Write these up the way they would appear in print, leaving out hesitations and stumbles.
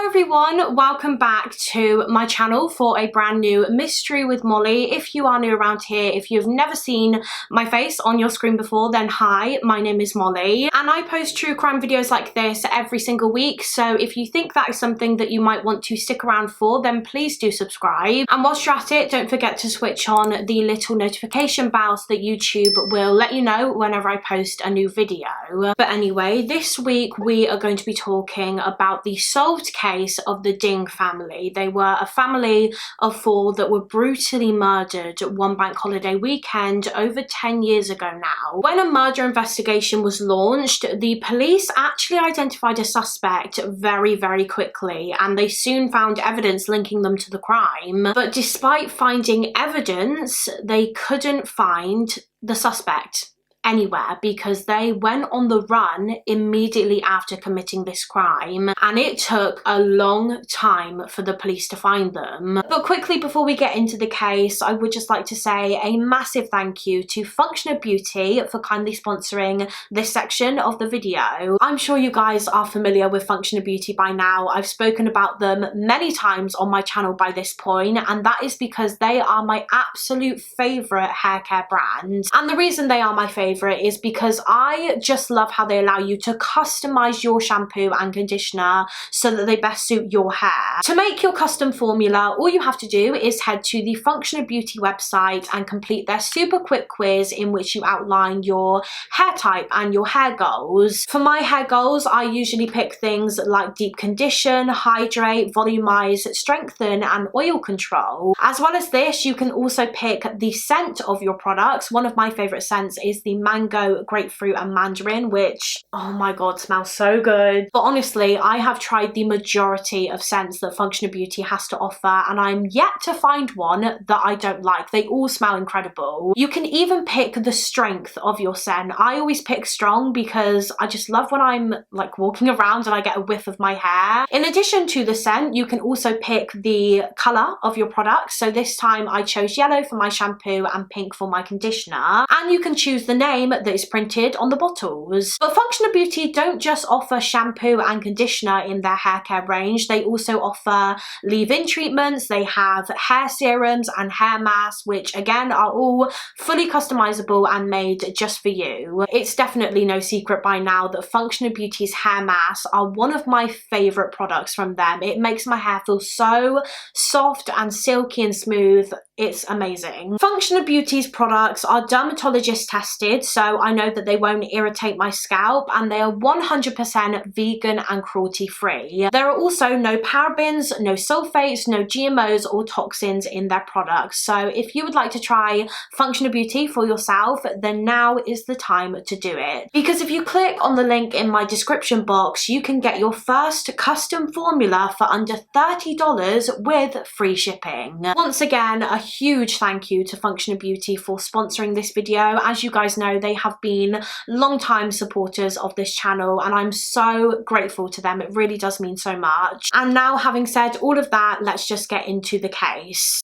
everyone, welcome back to my channel for a brand new mystery with Molly. If you are new around here, if you've never seen my face on your screen before, then hi, my name is Molly and I post true crime videos like this every single week, so if you think that is something that you might want to stick around for, then please do subscribe. And whilst you're at it, don't forget to switch on the little notification bell so that YouTube will let you know whenever I post a new video. But anyway, this week we are going to be talking about the solved case of the Ding family. They were a family of 4 that were brutally murdered one bank holiday weekend over 10 years ago now. When a murder investigation was launched, the police actually identified a suspect very quickly, and they soon found evidence linking them to the crime. But despite finding evidence, they couldn't find the suspect anywhere because they went on the run immediately after committing this crime, and it took a long time for the police to find them. But quickly, before we get into the case, I would just like to say a massive thank you to Functional Beauty for kindly sponsoring this section of the video. I'm sure you guys are familiar with Functional Beauty by now. I've spoken about them many times on my channel by this point, and that is because they are my absolute favourite hair care brand. And the reason they are my favourite is because I just love how they allow you to customize your shampoo and conditioner so that they best suit your hair. To make your custom formula, all you have to do is head to the Functional Beauty website and complete their super quick quiz in which you outline your hair type and your hair goals. For my hair goals, I usually pick things like deep condition, hydrate, volumize, strengthen and oil control. As well as this, you can also pick the scent of your products. One of my favorite scents is the mango, grapefruit and mandarin, which, oh my god, smells so good. But honestly, I have tried the majority of scents that Functional Beauty has to offer, and I'm yet to find one that I don't like. They all smell incredible. You can even pick the strength of your scent. I always pick strong because I just love when I'm like walking around and I get a whiff of my hair. In addition to the scent, you can also pick the colour of your product. So this time I chose yellow for my shampoo and pink for my conditioner, and you can choose the name that is printed on the bottles. But Functional Beauty don't just offer shampoo and conditioner in their hair care range, they also offer leave-in treatments, they have hair serums and hair masks, which again are all fully customizable and made just for you. It's definitely no secret by now that Functional Beauty's hair masks are one of my favorite products from them. It makes my hair feel so soft and silky and smooth. It's amazing. Functional Beauty's products are dermatologist tested, so I know that they won't irritate my scalp, and they are 100% vegan and cruelty free. There are also no parabens, no sulfates, no GMOs or toxins in their products. So if you would like to try Functional Beauty for yourself, then now is the time to do it. Because if you click on the link in my description box, you can get your first custom formula for under $30 with free shipping. Once again, a huge thank you to Functional Beauty for sponsoring this video. As you guys know, they have been long-time supporters of this channel and I'm so grateful to them. It really does mean so much. And now, having said all of that, let's just get into the case.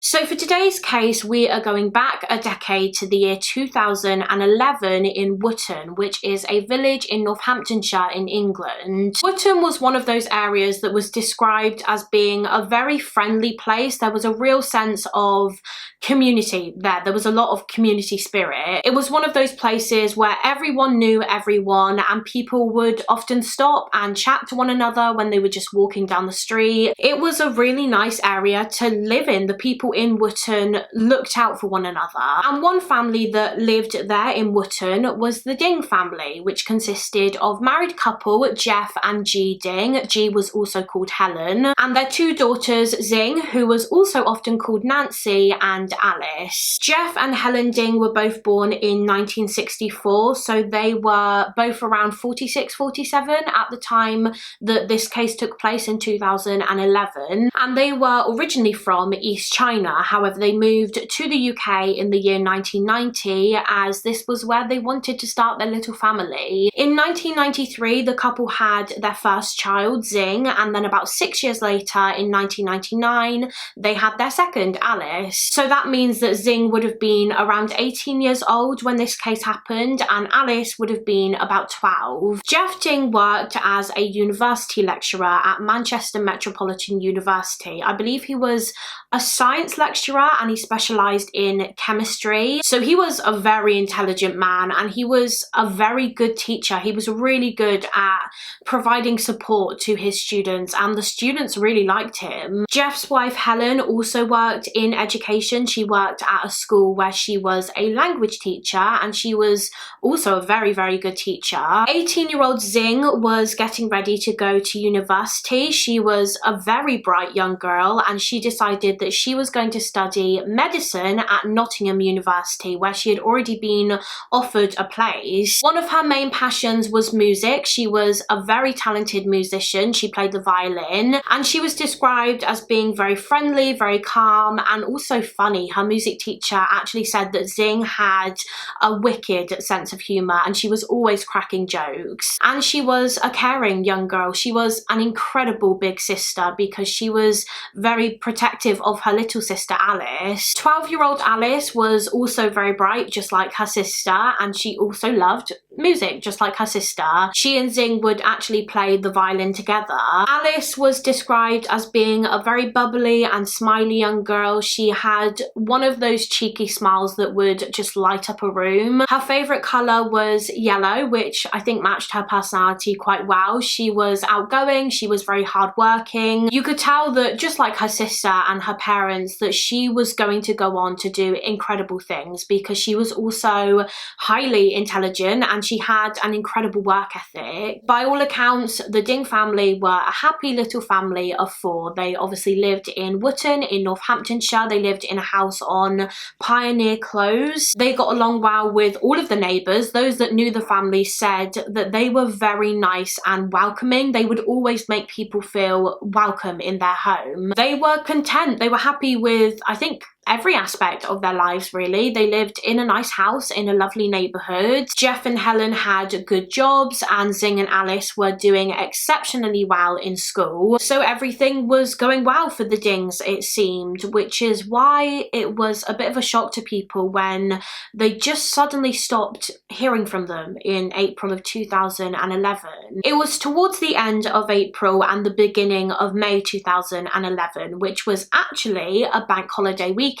So for today's case, we are going back a decade to the year 2011 in Wootton, which is a village in Northamptonshire in England. Wootton was one of those areas that was described as being a very friendly place. There was a real sense of community there. There was a lot of community spirit. It was one of those places where everyone knew everyone and people would often stop and chat to one another when they were just walking down the street. It was a really nice area to live in. The people in Wootton looked out for one another. And one family that lived there in Wootton was the Ding family, which consisted of married couple Jeff and G Ding. G was also called Helen, and their 2 daughters Zing, who was also often called Nancy, and Alice. Jeff and Helen Ding were both born in 1964, so they were both around 46, 47 at the time that this case took place in 2011, and they were originally from East China. sooner. However, they moved to the UK in the year 1990 as this was where they wanted to start their little family. In 1993, the couple had their first child, Zing, and then about 6 years later in 1999, they had their second, Alice. So that means that Zing would have been around 18 years old when this case happened, and Alice would have been about 12. Jeff Ding worked as a university lecturer at Manchester Metropolitan University. I believe he was a science lecturer and he specialised in chemistry. So he was a very intelligent man and he was a very good teacher. He was really good at providing support to his students and the students really liked him. Jeff's wife Helen also worked in education. She worked at a school where she was a language teacher and she was also a very, very good teacher. 18-year-old Zing was getting ready to go to university. She was a very bright young girl and she decided that she was going to study medicine at Nottingham University, where she had already been offered a place. One of her main passions was music. She was a very talented musician. She played the violin and she was described as being very friendly, very calm and also funny. Her music teacher actually said that Zing had a wicked sense of humour and she was always cracking jokes. And she was a caring young girl. She was an incredible big sister because she was very protective of her little sister Alice. 12-year-old Alice was also very bright, just like her sister, and she also loved music, just like her sister. She and Zing would actually play the violin together. Alice was described as being a very bubbly and smiley young girl. She had one of those cheeky smiles that would just light up a room. Her favourite colour was yellow, which I think matched her personality quite well. She was outgoing, she was very hardworking. You could tell that, just like her sister and her parents, that she was going to go on to do incredible things because she was also highly intelligent and she had an incredible work ethic. By all accounts, the Ding family were a happy little family of 4. They obviously lived in Wootton in Northamptonshire. They lived in a house on Pioneer Close. They got along well with all of the neighbours. Those that knew the family said that they were very nice and welcoming. They would always make people feel welcome in their home. They were content. They were happy with, I think, every aspect of their lives really. They lived in a nice house in a lovely neighbourhood. Jeff and Helen had good jobs and Zing and Alice were doing exceptionally well in school. So everything was going well for the Dings, it seemed, which is why it was a bit of a shock to people when they just suddenly stopped hearing from them in April of 2011. It was towards the end of April and the beginning of May 2011, which was actually a bank holiday weekend.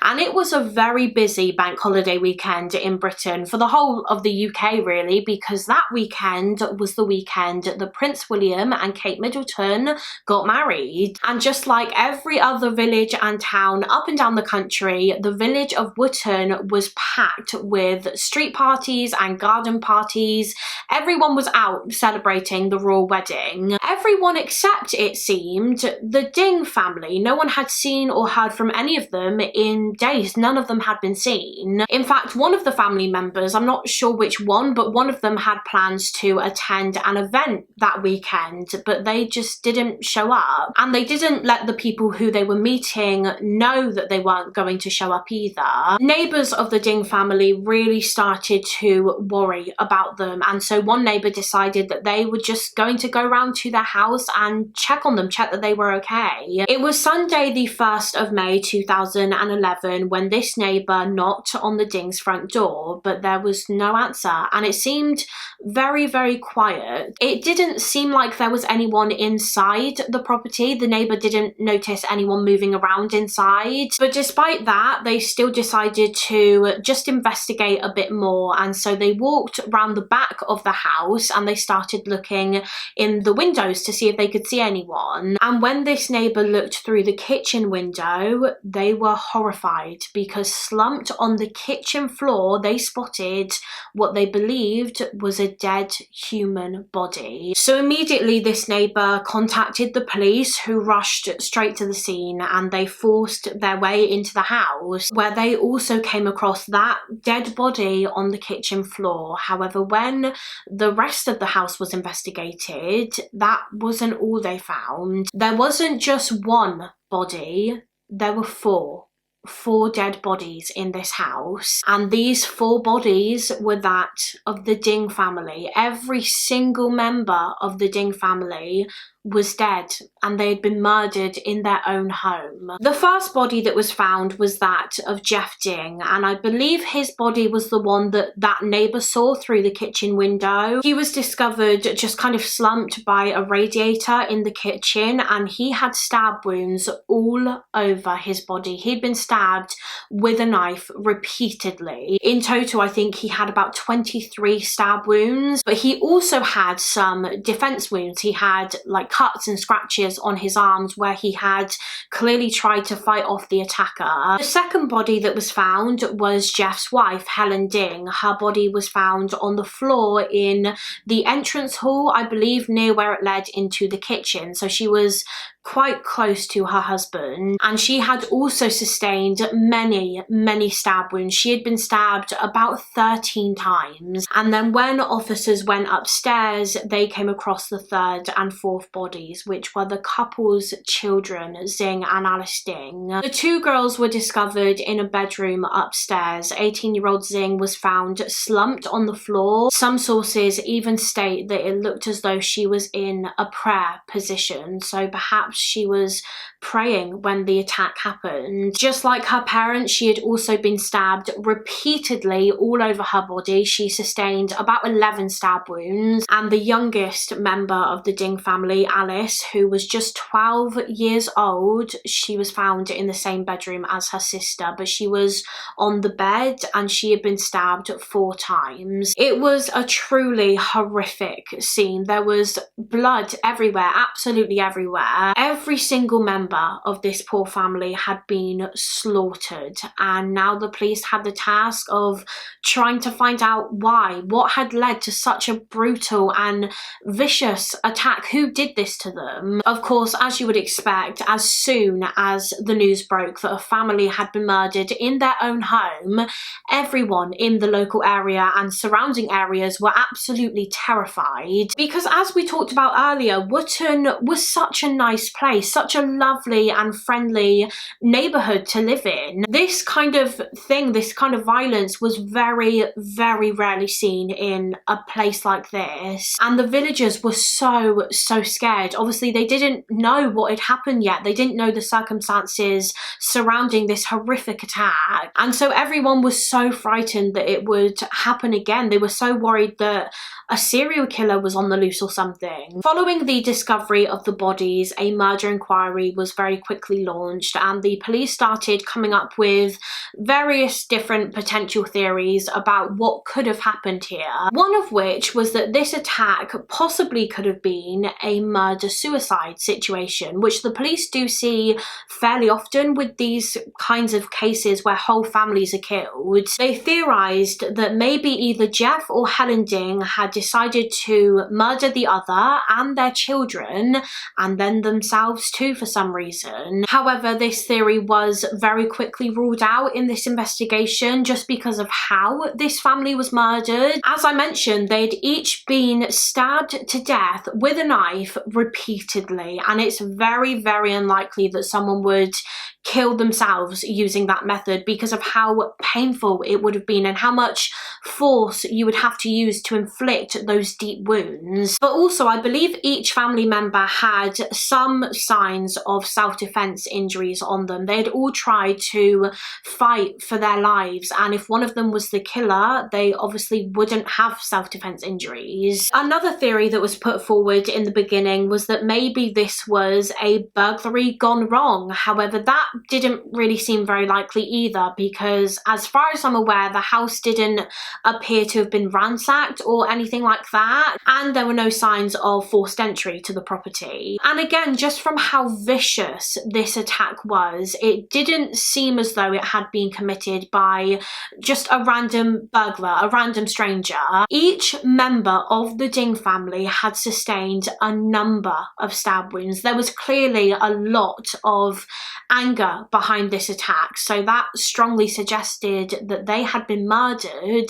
And it was a very busy bank holiday weekend in Britain, for the whole of the UK really, because that weekend was the weekend that Prince William and Kate Middleton got married. And just like every other village and town up and down the country, the village of Wootton was packed with street parties and garden parties. Everyone was out celebrating the royal wedding. Everyone except, it seemed, the Ding family. No one had seen or heard from any of them in days. None of them had been seen. In fact, one of the family members, I'm not sure which one, but one of them had plans to attend an event that weekend, but they just didn't show up. And they didn't let the people who they were meeting know that they weren't going to show up either. Neighbours of the Ding family really started to worry about them, and so one neighbour decided that they were just going to go round to their house and check on them, check that they were okay. It was Sunday the 1st of May 2011 when this neighbour knocked on the Ding's front door, but there was no answer and it seemed very, very quiet. It didn't seem like there was anyone inside the property. The neighbour didn't notice anyone moving around inside, but despite that they still decided to just investigate a bit more, and so they walked around the back of the house and they started looking in the windows to see if they could see anyone. And when this neighbour looked through the kitchen window, they were horrified because slumped on the kitchen floor they spotted what they believed was a dead human body. So immediately this neighbour contacted the police, who rushed straight to the scene, and they forced their way into the house, where they also came across that dead body on the kitchen floor. However, when the rest of the house was investigated, that wasn't all they found. There wasn't just one body, there were four dead bodies in this house, and these 4 bodies were that of the Ding family. Every single member of the Ding family was dead, and they had been murdered in their own home. The first body that was found was that of Jeff Ding, and I believe his body was the one that neighbour saw through the kitchen window. He was discovered just kind of slumped by a radiator in the kitchen, and he had stab wounds all over his body. He'd been stabbed with a knife repeatedly. In total, I think he had about 23 stab wounds, but he also had some defense wounds. He had like cuts and scratches on his arms where he had clearly tried to fight off the attacker. The second body that was found was Jeff's wife, Helen Ding. Her body was found on the floor in the entrance hall, I believe near where it led into the kitchen. So she was quite close to her husband, and she had also sustained many stab wounds. She had been stabbed about 13 times, and then when officers went upstairs, they came across the third and fourth bodies, which were the couple's children, Xing and Alice Ding. The 2 girls were discovered in a bedroom upstairs. 18-year-old Xing was found slumped on the floor. Some sources even state that it looked as though she was in a prayer position, so perhaps she was praying when the attack happened. Just like her parents, she had also been stabbed repeatedly all over her body. She sustained about 11 stab wounds, and the youngest member of the Ding family, Alice, who was just 12 years old, she was found in the same bedroom as her sister, but she was on the bed and she had been stabbed 4 times. It was a truly horrific scene. There was blood everywhere, absolutely everywhere. Every single member of this poor family had been slaughtered, and now the police had the task of trying to find out why. What had led to such a brutal and vicious attack? Who did this to them? Of course, as you would expect, as soon as the news broke that a family had been murdered in their own home, everyone in the local area and surrounding areas were absolutely terrified, because as we talked about earlier, Wootton was such a nice place, such a lovely and friendly neighborhood to live in. This kind of thing, this kind of violence was very rarely seen in a place like this, and the villagers were so scared. Obviously they didn't know what had happened yet. They didn't know the circumstances surrounding this horrific attack, and so everyone was so frightened that it would happen again. They were so worried that a serial killer was on the loose or something. Following the discovery of the bodies, a murder inquiry was very quickly launched, and the police started coming up with various different potential theories about what could have happened here. One of which was that this attack possibly could have been a murder-suicide situation, which the police do see fairly often with these kinds of cases where whole families are killed. They theorized that maybe either Jeff or Helen Ding had decided to murder the other and their children, and then themselves too for some reason. However, this theory was very quickly ruled out in this investigation just because of how this family was murdered. As I mentioned, they'd each been stabbed to death with a knife repeatedly, and it's very unlikely that someone would kill themselves using that method because of how painful it would have been and how much force you would have to use to inflict those deep wounds. But also, I believe each family member had some signs of self-defense injuries on them. They had all tried to fight for their lives, and if one of them was the killer, they obviously wouldn't have self-defense injuries. Another theory that was put forward in the beginning was that maybe this was a burglary gone wrong. However, that didn't really seem very likely either, because as far as I'm aware, the house didn't appear to have been ransacked or anything like that, and there were no signs of forced entry to the property. And again, just from how vicious this attack was, it didn't seem as though it had been committed by just a random burglar, a random stranger. Each member of the Ding family had sustained a number of stab wounds. There was clearly a lot of anger behind this attack, so that strongly suggested that they had been murdered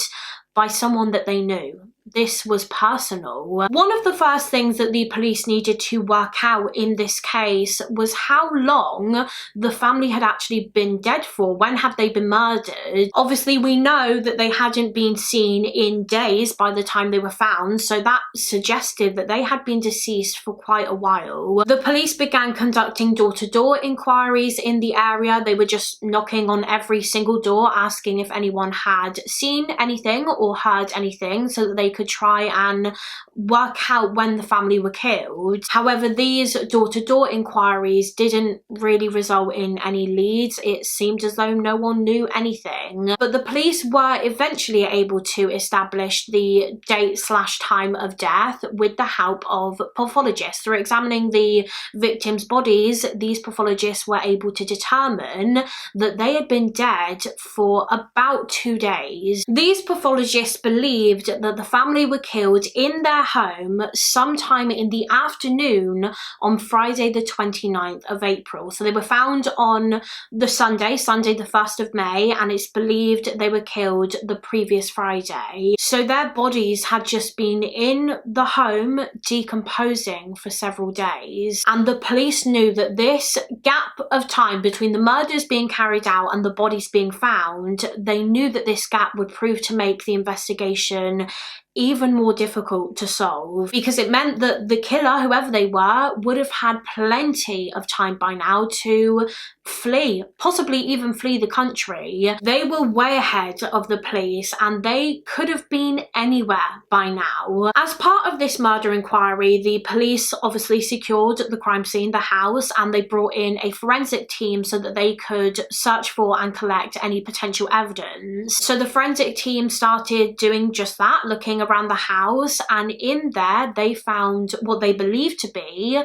by someone that they knew. this was personal. One of the first things that the police needed to work out in this case was how long the family had actually been dead for. When have they been murdered? Obviously, we know that they hadn't been seen in days by the time they were found, so that suggested that they had been deceased for quite a while. The police began conducting door-to-door inquiries in the area. They were just knocking on every single door, asking if anyone had seen anything or heard anything so that they could try and work out when the family were killed. However, these door-to-door inquiries didn't really result in any leads. It seemed as though no one knew anything. But the police were eventually able to establish the date/time of death with the help of pathologists. Through examining the victims' bodies, these pathologists were able to determine that they had been dead for about 2 days. These pathologists believed that the family were killed in their home sometime in the afternoon on Friday the 29th of April. So they were found on the Sunday the 1st of May, and it's believed they were killed the previous Friday. So their bodies had just been in the home decomposing for several days, and the police knew that this gap of time between the murders being carried out and the bodies being found, they knew that this gap would prove to make the investigation even more difficult to solve, because it meant that the killer, whoever they were, would have had plenty of time by now to flee, possibly even flee the country. They were way ahead of the police and they could have been anywhere by now. As part of this murder inquiry, the police obviously secured the crime scene, the house, and they brought in a forensic team so that they could search for and collect any potential evidence. So the forensic team started doing just that, looking around the house, and in there they found what they believed to be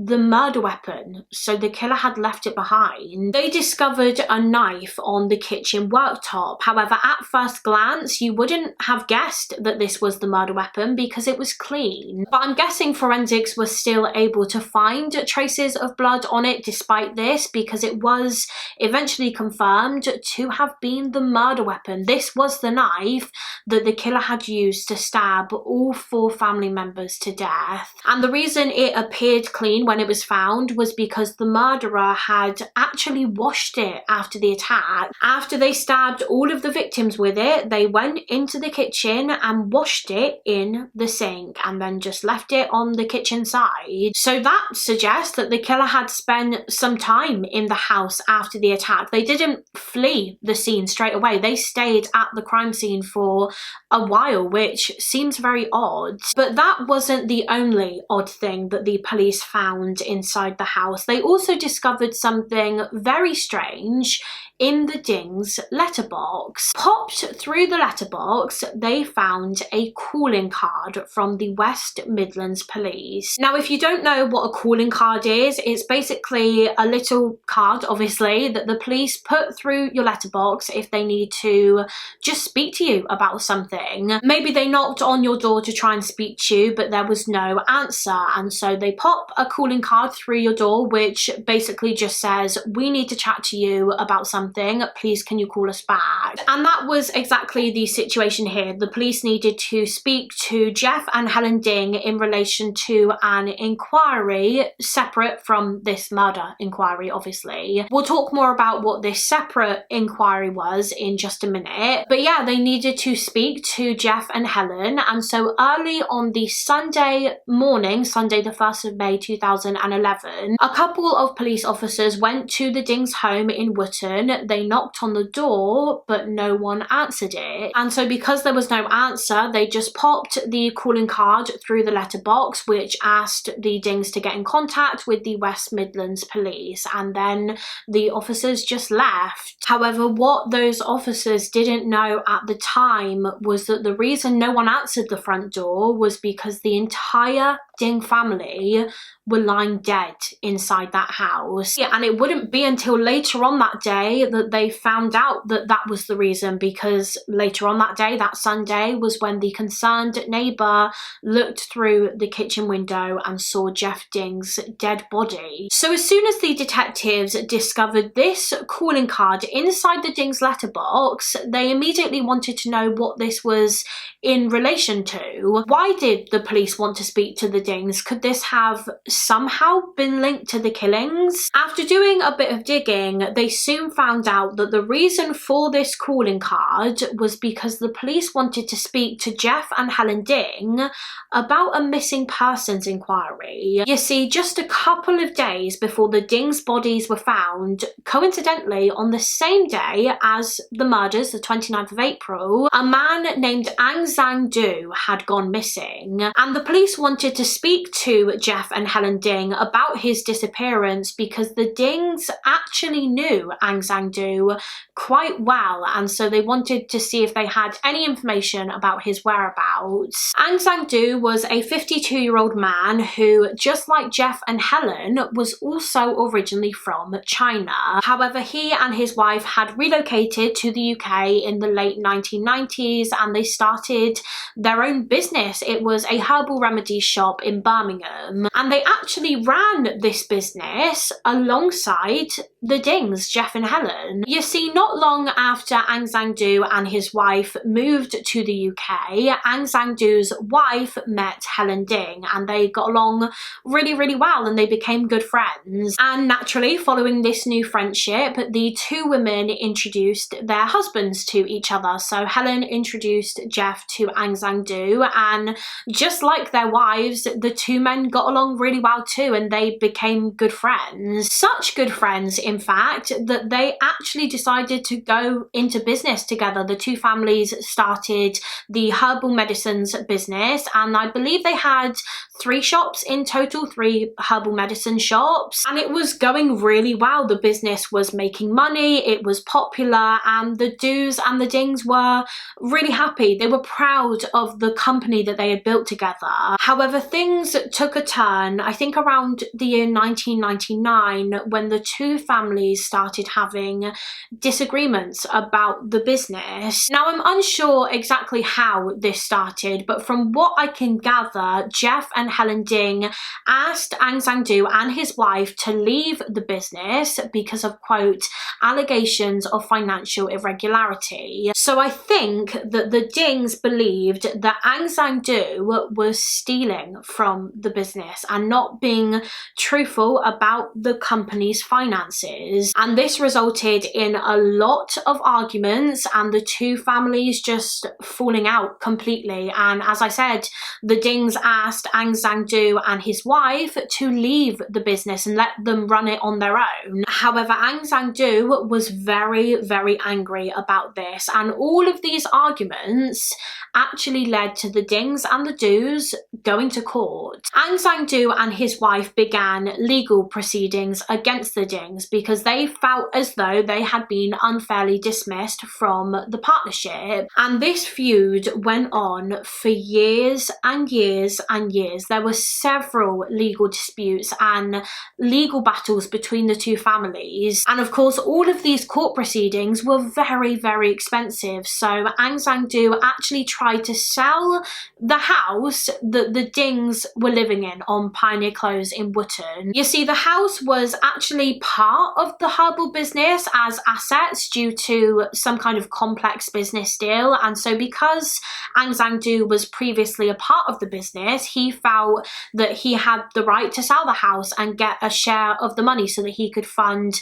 the murder weapon. So the killer had left it behind. They discovered a knife on the kitchen worktop. However, at first glance, you wouldn't have guessed that this was the murder weapon because it was clean. But I'm guessing forensics was still able to find traces of blood on it despite this, because it was eventually confirmed to have been the murder weapon. This was the knife that the killer had used to stab all 4 family members to death. And the reason it appeared clean when it was found was because the murderer had actually washed it after the attack. After they stabbed all of the victims with it, they went into the kitchen and washed it in the sink and then just left it on the kitchen side. So that suggests that the killer had spent some time in the house after the attack. They didn't flee the scene straight away. They stayed at the crime scene for a while, which seems very odd. But that wasn't the only odd thing that the police found inside the house. They also discovered something very strange in the Ding's letterbox. Popped through the letterbox, they found a calling card from the West Midlands Police. Now, if you don't know what a calling card is, it's basically a little card, obviously, that the police put through your letterbox if they need to just speak to you about something. Maybe they knocked on your door to try and speak to you, but there was no answer, and so they pop a calling card through your door, which basically just says, "We need to chat to you about something. Please can you call us back?" And that was exactly the situation here. The police needed to speak to Jeff and Helen Ding in relation to an inquiry separate from this murder inquiry, obviously. We'll talk more about what this separate inquiry was in just a minute. But yeah, they needed to speak to Jeff and Helen, and so early on the Sunday morning, Sunday the 1st of May 2011, a couple of police officers went to the Dings' home in Wootton. They knocked on the door, but no one answered it. And so because there was no answer, they just popped the calling card through the letterbox, which asked the Dings to get in contact with the West Midlands Police. And then the officers just left. However, what those officers didn't know at the time was that the reason no one answered the front door was because the entire Ding family were were lying dead inside that house. Yeah, and it wouldn't be until later on that day that they found out that that was the reason, because later on that day, that Sunday, was when the concerned neighbour looked through the kitchen window and saw Jeff Ding's dead body. So as soon as the detectives discovered this calling card inside the Ding's letterbox, they immediately wanted to know what this was in relation to. Why did the police want to speak to the Dings? Could this have somehow been linked to the killings? After doing a bit of digging, they soon found out that the reason for this calling card was because the police wanted to speak to Jeff and Helen Ding about a missing persons inquiry. You see, just a couple of days before the Dings' bodies were found, coincidentally on the same day as the murders, the 29th of April, a man named Angu had gone missing, and the police wanted to speak to Jeff and Helen Ding about his disappearance because the Dings actually knew Angu quite well, and so they wanted to see if they had any information about his whereabouts. Angu was a 52-year-old man who, just like Jeff and Helen, was also originally from China. However, he and his wife had relocated to the UK in the late 1990s, and they started their own business. It was a herbal remedy shop in Birmingham, and they actually ran this business alongside the Dings, Jeff and Helen. You see, not long after Angu and his wife moved to the UK, Angu's wife met Helen Ding, and they got along really well, and they became good friends. And naturally, following this new friendship, the two women introduced their husbands to each other. So Helen introduced Jeff to Angu, and just like their wives, the two men got along really well too, and they became good friends. Such good friends, in fact, that they actually decided to go into business together. The two families started the herbal medicines business, and I believe they had 3 shops in total, 3 herbal medicine shops, and it was going really well. The business was making money, it was popular, and the Doos and the Dings were really happy. They were proud of the company that they had built together. However, things took a turn, I think around the year 1999, when the two families started having disagreements about the business. Now, I'm unsure exactly how this started, but from what I can gather, Jeff and Helen Ding asked Angu and his wife to leave the business because of, quote, allegations of financial irregularity. So I think that the Dings believed that Angu was stealing from the business and not being truthful about the company's finances. And this resulted in a lot of arguments and the two families just falling out completely. And as I said, the Dings asked Angu and his wife to leave the business and let them run it on their own. However, Angu was very angry about this, and all of these arguments actually led to the Dings and the Doos going to court. Angu and his wife began legal proceedings against the Dings because they felt as though they had been unfairly dismissed from the partnership, and this feud went on for years and years and years. There were several legal disputes and legal battles between the two families, and of course all of these court proceedings were very expensive. So Angu actually tried to sell the house that the Dings were living in on Pioneer Close in Wootton. You see, the house was actually part of the herbal business as assets due to some kind of complex business deal, and so because Angu was previously a part of the business, he felt that he had the right to sell the house and get a share of the money so that he could fund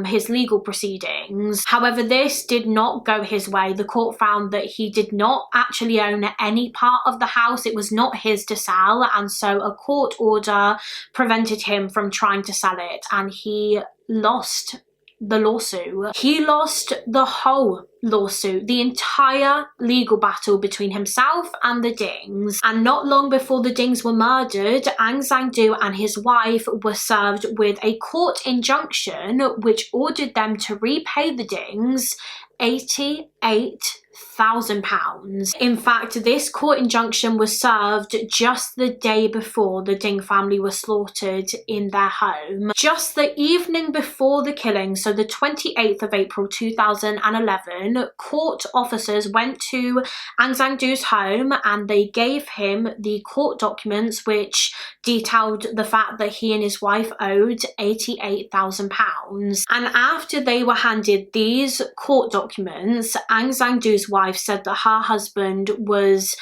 his legal proceedings. However, this did not go his way. The court found that he did not actually own any part of the house. It was not his to sell, and so a court order prevented him from trying to sell it, and he lost the lawsuit. He lost the whole lawsuit, the entire legal battle between himself and the Dings. And not long before the Dings were murdered, Angu and his wife were served with a court injunction which ordered them to repay the Dings In fact, this court injunction was served just the day before the Ding family was slaughtered in their home. Just the evening before the killing, so the 28th of April 2011, court officers went to Aung San Suu Kyi's home and they gave him the court documents which detailed the fact that he and his wife owed £88,000. And after they were handed these court documents, Aung San Suu Kyi's wife said that her husband was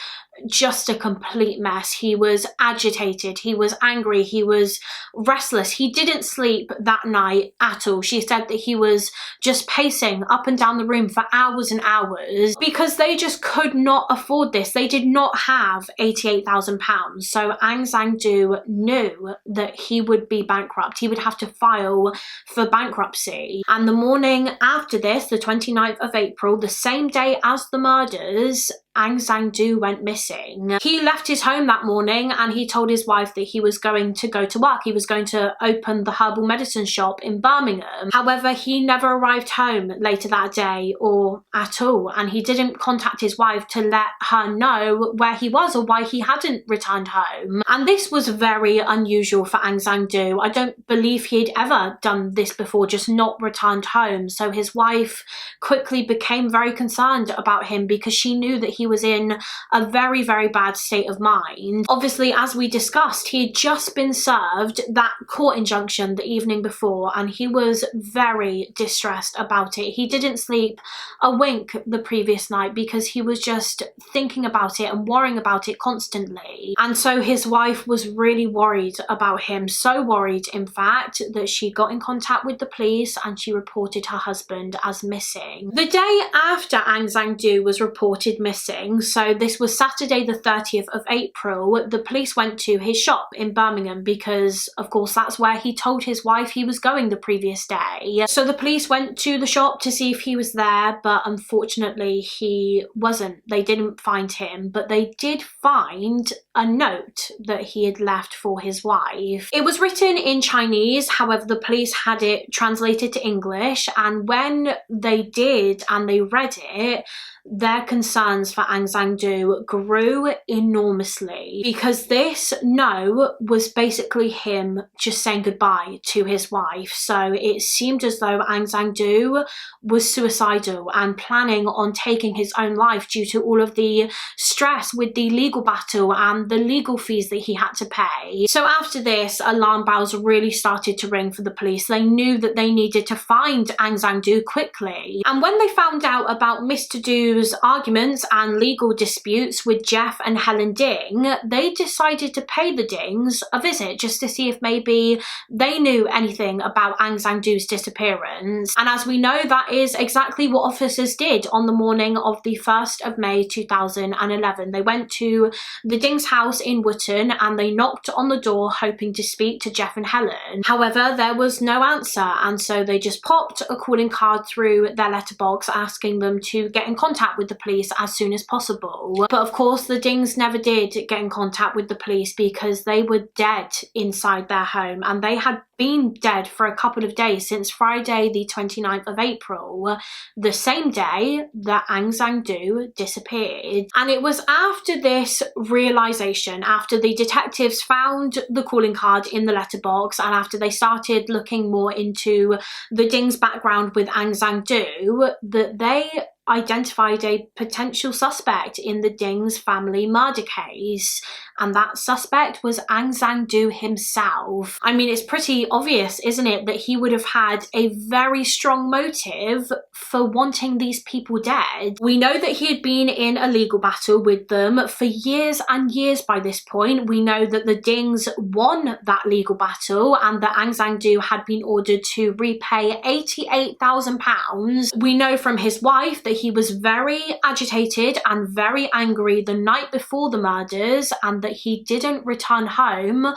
just a complete mess. He was agitated, he was angry, he was restless. He didn't sleep that night at all. She said that he was just pacing up and down the room for hours and hours because they just could not afford this. They did not have £88,000. So Aung San Suu Kyi knew that he would be bankrupt. He would have to file for bankruptcy. And the morning after this, the 29th of April, the same day as the murders, Aung San Suu Kyi went missing. He left his home that morning and he told his wife that he was going to go to work. He was going to open the herbal medicine shop in Birmingham. However, he never arrived home later that day or at all, and he didn't contact his wife to let her know where he was or why he hadn't returned home. And this was very unusual for Aung San Suu Kyi. I don't believe he'd ever done this before, just not returned home. So his wife quickly became very concerned about him because she knew that he was in a very, very bad state of mind. Obviously, as we discussed, he had just been served that court injunction the evening before and he was very distressed about it. He didn't sleep a wink the previous night because he was just thinking about it and worrying about it constantly. And so his wife was really worried about him, so worried in fact that she got in contact with the police and she reported her husband as missing. The day after Aung San Suu Kyi was reported missing, so this was Saturday the 30th of April, the police went to his shop in Birmingham because of course that's where he told his wife he was going the previous day. So the police went to the shop to see if he was there, but unfortunately he wasn't. They didn't find him, but they did find a note that he had left for his wife. It was written in Chinese, however the police had it translated to English, and when they did and they read it, their concerns for Aung San Suu Kyi grew enormously because this note was basically him just saying goodbye to his wife. So it seemed as though Aung San Suu Kyi was suicidal and planning on taking his own life due to all of the stress with the legal battle and the legal fees that he had to pay. So after this, alarm bells really started to ring for the police. They knew that they needed to find Aung San Suu Kyi quickly. And when they found out about Mr. Du's arguments and legal disputes with Jeff and Helen Ding, they decided to pay the Dings a visit just to see if maybe they knew anything about Aung San Suu Kyi's disappearance. And as we know, that is exactly what officers did on the morning of the 1st of May 2011. They went to the Ding's house in Wootton and they knocked on the door hoping to speak to Jeff and Helen. However, there was no answer, and so they just popped a calling card through their letterbox asking them to get in contact with the police as soon as possible. But of course the Dings never did get in contact with the police because they were dead inside their home, and they had been dead for a couple of days since Friday the 29th of April, the same day that Aung San Suu Kyi disappeared. And it was after this realization, after the detectives found the calling card in the letterbox and after they started looking more into the Ding's background with Aung San Suu Kyi, that they identified a potential suspect in the Ding's family murder case, and that suspect was Aung San Suu Kyi himself. I mean, it's pretty obvious, isn't it, that he would have had a very strong motive for wanting these people dead. We know that he had been in a legal battle with them for years and years by this point. We know that the Dings won that legal battle and that Aung San Suu Kyi had been ordered to repay £88,000. We know from his wife that he was very agitated and very angry the night before the murders and that he didn't return home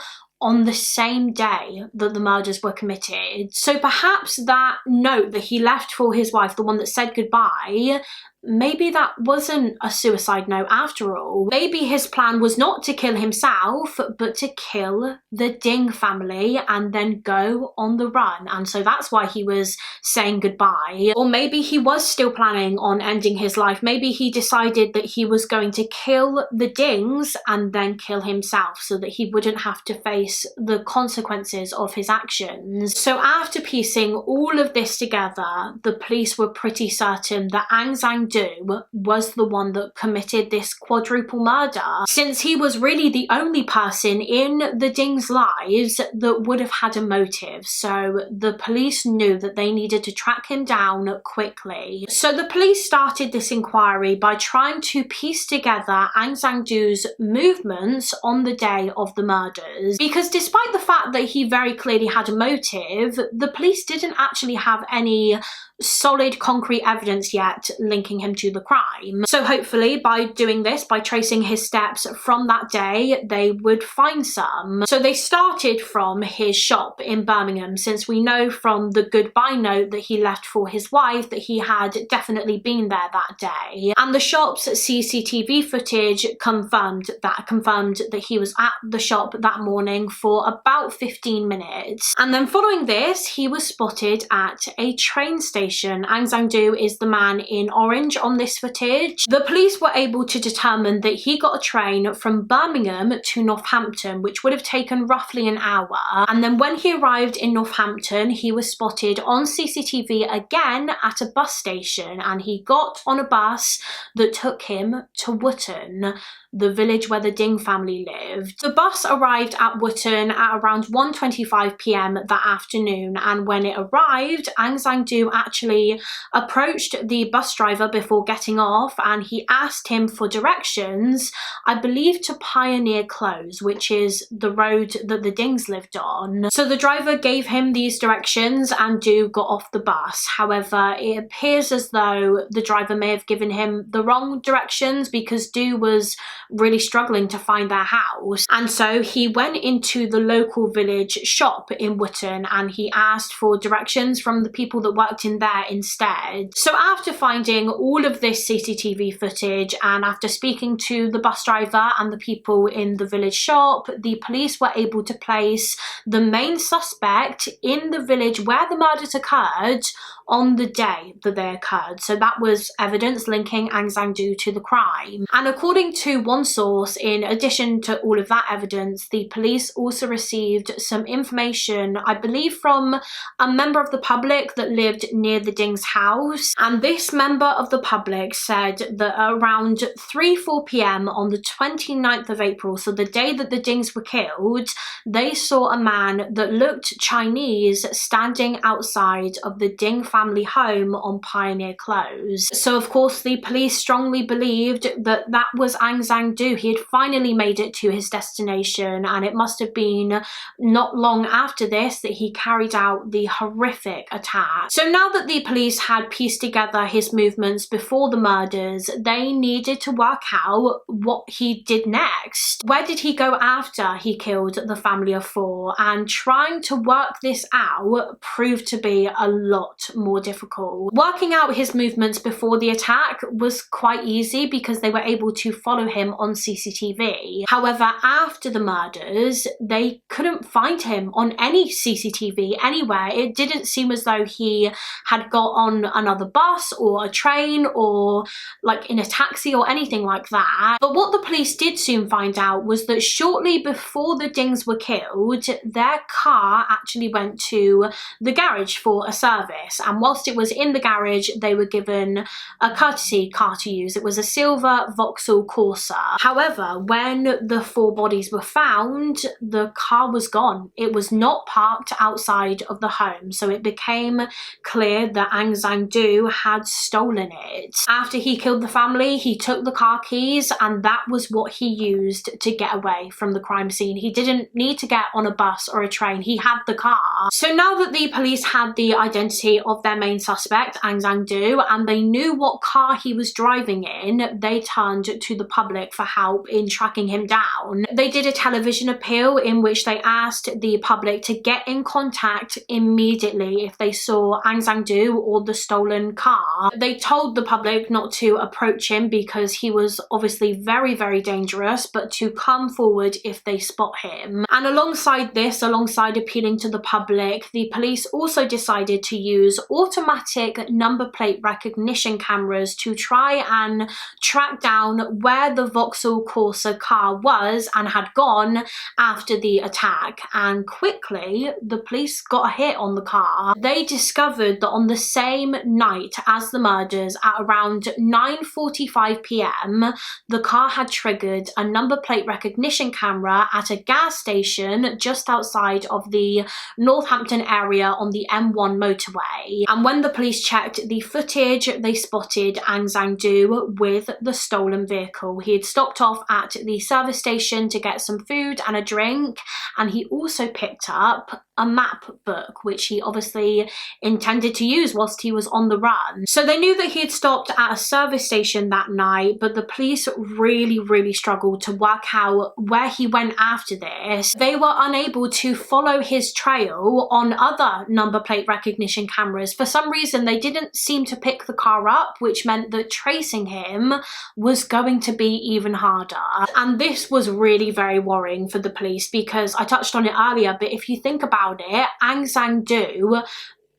on the same day that the murders were committed. So perhaps that note that he left for his wife, the one that said goodbye, maybe that wasn't a suicide note after all. Maybe his plan was not to kill himself, but to kill the Ding family and then go on the run. And so that's why he was saying goodbye. Or maybe he was still planning on ending his life. Maybe he decided that he was going to kill the Dings and then kill himself so that he wouldn't have to face the consequences of his actions. So after piecing all of this together, the police were pretty certain that Angu was the one that committed this quadruple murder, since he was really the only person in the Ding's lives that would have had a motive. So the police knew that they needed to track him down quickly. So the police started this inquiry by trying to piece together Angu's movements on the day of the murders, because despite the fact that he very clearly had a motive, the police didn't actually have any solid concrete evidence yet linking him to the crime. So hopefully by doing this, by tracing his steps from that day, they would find some. So they started from his shop in Birmingham, since we know from the goodbye note that he left for his wife that he had definitely been there that day. And the shop's CCTV footage confirmed that he was at the shop that morning for about 15 minutes. And then following this, he was spotted at a train station. Angu is the man in orange on this footage. The police were able to determine that he got a train from Birmingham to Northampton, which would have taken roughly an hour. And then when he arrived in Northampton, he was spotted on CCTV again at a bus station, and he got on a bus that took him to Wootton, the village where the Ding family lived. The bus arrived at Wootton at around 1:25 p.m. that afternoon, and when it arrived, Angu actually approached the bus driver before getting off, and he asked him for directions, I believe to Pioneer Close, which is the road that the Dings lived on. So the driver gave him these directions and Du got off the bus. However, it appears as though the driver may have given him the wrong directions, because Du was really struggling to find their house. And so he went into the local village shop in Wootton and he asked for directions from the people that worked in there instead. So after finding all of this CCTV footage and after speaking to the bus driver and the people in the village shop, the police were able to place the main suspect in the village where the murders occurred on the day that they occurred. So that was evidence linking Angu to the crime. And according to one source, in addition to all of that evidence, the police also received some information, I believe from a member of the public that lived near the Ding's house. And this member of the public said that around 3-4 p.m. on the 29th of April, so the day that the Dings were killed, they saw a man that looked Chinese standing outside of the Ding family home on Pioneer Close. So of course the police strongly believed that that was Angu. He had finally made it to his destination, and it must have been not long after this that he carried out the horrific attack. So now that the police had pieced together his movements before the murders, they needed to work out what he did next. Where did he go after he killed the family of 4? And trying to work this out proved to be a lot more difficult. Working out his movements before the attack was quite easy because they were able to follow him on CCTV. However, after the murders, they couldn't find him on any CCTV anywhere. It didn't seem as though he had got on another bus or a train or like in a taxi or anything like that. But what the police did soon find out was that shortly before the Dings were killed, their car actually went to the garage for a service, and whilst it was in the garage, they were given a courtesy car to use. It was a silver Vauxhall Corsa. However, when the 4 bodies were found, the car was gone. It was not parked outside of the home, so it became clear that Angu had stolen it. After he killed the family, he took the car keys, and that was what he used to get away from the crime scene. He didn't need to get on a bus or a train. He had the car. So now that the police had the identity of their main suspect, Angu, and they knew what car he was driving in, they turned to the public for help in tracking him down. They did a television appeal in which they asked the public to get in contact immediately if they saw Angu or the stolen car. They told the public not to approach him because he was obviously very, very dangerous, but to come forward if they spot him. And alongside this, alongside appealing to the public, the police also decided to use automatic number plate recognition cameras to try and track down where the Vauxhall Corsa car was and had gone after the attack. And quickly, the police got a hit on the car. They discovered that on the same night as the murders, at around 9:45 p.m, the car had triggered a number plate recognition camera at a gas station just outside of the Northampton area on the M1 motorway. And when the police checked the footage, they spotted Angu with the stolen vehicle. He had stopped off at the service station to get some food and a drink, and he also picked up a map book, which he obviously intended to use whilst he was on the run. So they knew that he had stopped at a service station that night, but the police really struggled to work out where he went after this. They were unable to follow his trail on other number plate recognition cameras. For some reason, they didn't seem to pick the car up, which meant that tracing him was going to be even harder. And this was really very worrying for the police because I touched on it earlier, but if you think about it, Angu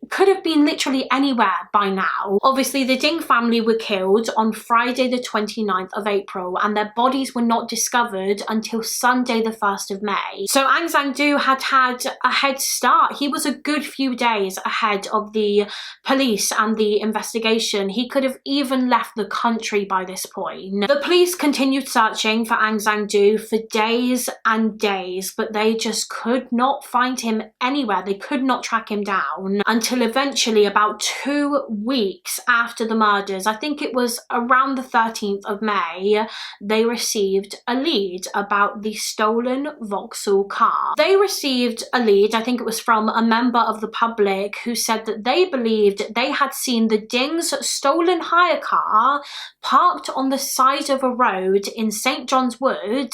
could have been literally anywhere by now. Obviously, the Ding family were killed on Friday the 29th of April and their bodies were not discovered until Sunday the 1st of May. So Angu had a head start. He was a good few days ahead of the police and the investigation. He could have even left the country by this point. The police continued searching for Angu for days and days, but they just could not find him anywhere. They could not track him down until eventually, about 2 weeks after the murders, I think it was around the 13th of May, they received a lead about the stolen Vauxhall car. They received a lead, I think it was from a member of the public, who said that they believed they had seen the Ding's stolen hire car parked on the side of a road in St John's Wood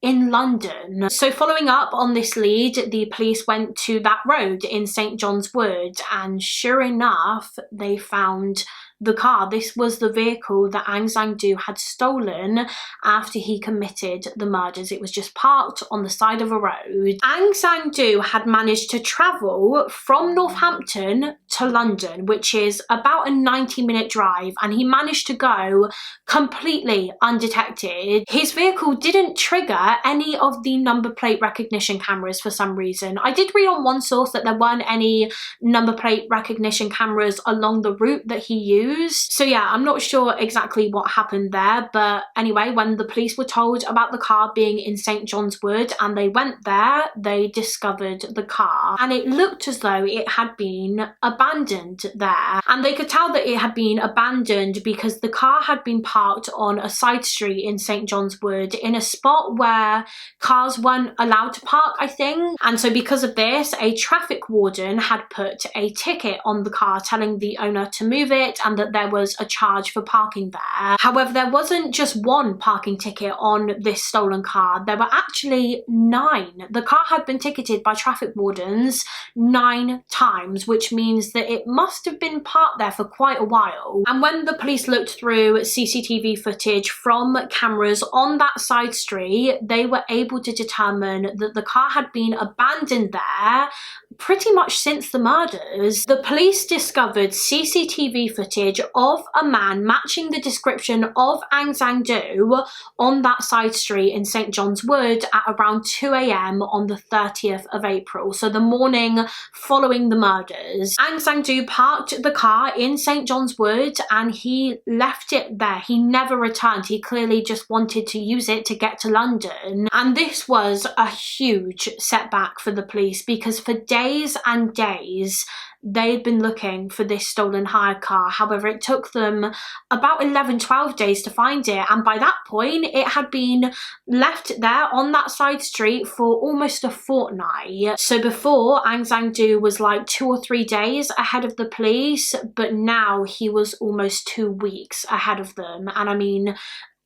in London. So following up on this lead, the police went to that road in St John's Wood, and sure enough, they found the car. This was the vehicle that Angu had stolen after he committed the murders. It was just parked on the side of a road. Angu had managed to travel from Northampton to London, which is about a 90-minute drive, and he managed to go completely undetected. His vehicle didn't trigger any of the number plate recognition cameras for some reason. I did read on one source that there weren't any number plate recognition cameras along the route that he used. So yeah, I'm not sure exactly what happened there, but anyway, when the police were told about the car being in St John's Wood and they went there, they discovered the car, and it looked as though it had been abandoned there. And they could tell that it had been abandoned because the car had been parked on a side street in St John's Wood in a spot where cars weren't allowed to park, I think. And so because of this, a traffic warden had put a ticket on the car telling the owner to move it and that there was a charge for parking there. However, there wasn't just one parking ticket on this stolen car, there were actually 9. The car had been ticketed by traffic wardens 9 times, which means that it must have been parked there for quite a while. And when the police looked through CCTV footage from cameras on that side street, they were able to determine that the car had been abandoned there pretty much since the murders. The police discovered CCTV footage of a man matching the description of Angu on that side street in St John's Wood at around 2 a.m. on the 30th of April, so the morning following the murders. Angu parked the car in St John's Wood and he left it there. He never returned. He clearly just wanted to use it to get to London. And this was a huge setback for the police because for days and days, they'd been looking for this stolen hire car. However, it took them about 11-12 days to find it, and by that point it had been left there on that side street for almost a fortnight. So before, Angu was like 2 or 3 days ahead of the police, but now he was almost 2 weeks ahead of them. And I mean,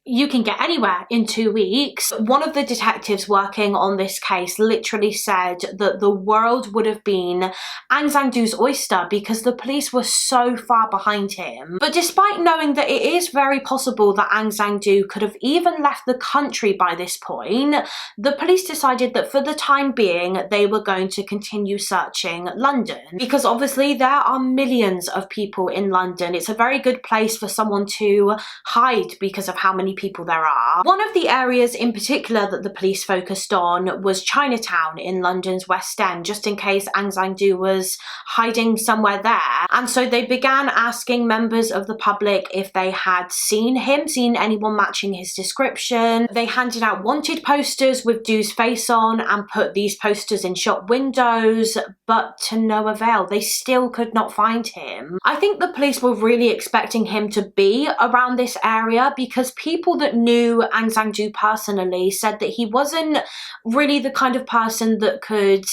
you can get anywhere in 2 weeks. One of the detectives working on this case literally said that the world would have been Aung San Suu Kyi's oyster because the police were so far behind him. But despite knowing that it is very possible that Aung San Suu Kyi could have even left the country by this point, the police decided that for the time being they were going to continue searching London, because obviously there are millions of people in London. It's a very good place for someone to hide because of how many people there are. One of the areas in particular that the police focused on was Chinatown in London's West End, just in case Aung San Suu Kyi was hiding somewhere there. And so they began asking members of the public if they had seen him, seen anyone matching his description. They handed out wanted posters with Du's face on and put these posters in shop windows, but to no avail. They still could not find him. I think the police were really expecting him to be around this area because people that knew Aung San Suu Kyi personally said that he wasn't really the kind of person that could